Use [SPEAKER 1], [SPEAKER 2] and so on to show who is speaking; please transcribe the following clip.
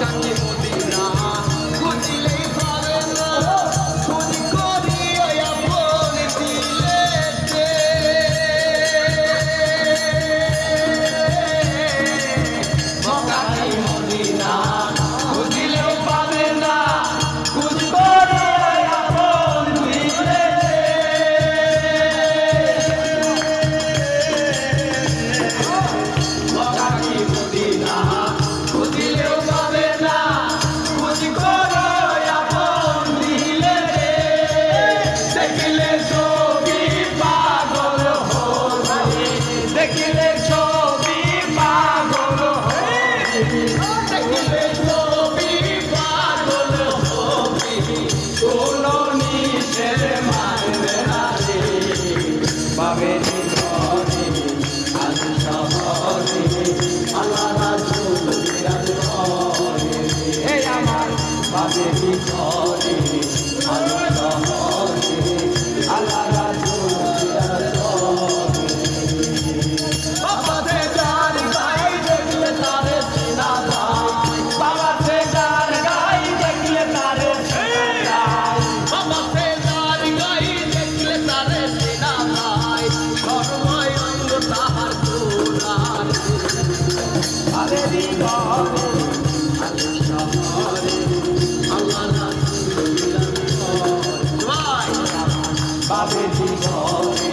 [SPEAKER 1] মক্কাকে Medina খুঁজিলেই পাবে না খোঁজ করিয়া আপন দিলেতে মক্কাকে মদিনা খুঁজিলেও পাবে না খোঁজ করিয়া আপন দিলেতে মক্কাকে মদিনা খুঁজিলেও পাবে না খোঁজ করিয়া আপন দিলেতে দেখিলে ছবি পাগল হয়ে দেখিলে ছবি পাগল হয়ে দেখিলে ছবি পাগল হয়ে কোন নিষেধ মানবে না রে পাবে নিধনে আজ শহরে আল্লাহ রাসূল বিরাজ করে হে আমার পাবে নিধনে আজ শহরে আল্লাহ রাসূল বিরাজ করে বাবা সে যার গাই দেখলে তারে চেনা যায় বাবা সে যার গাই দেখলে তারে চেনা যায় বাবা সে যার গাই দেখলে তারে চেনা যায় সর্বময় অঙ্গ তাহার তোলার আরে দিগরে আলো শহরে আল্লাহ রাসূল বিরাজ করে পাবে দিগরে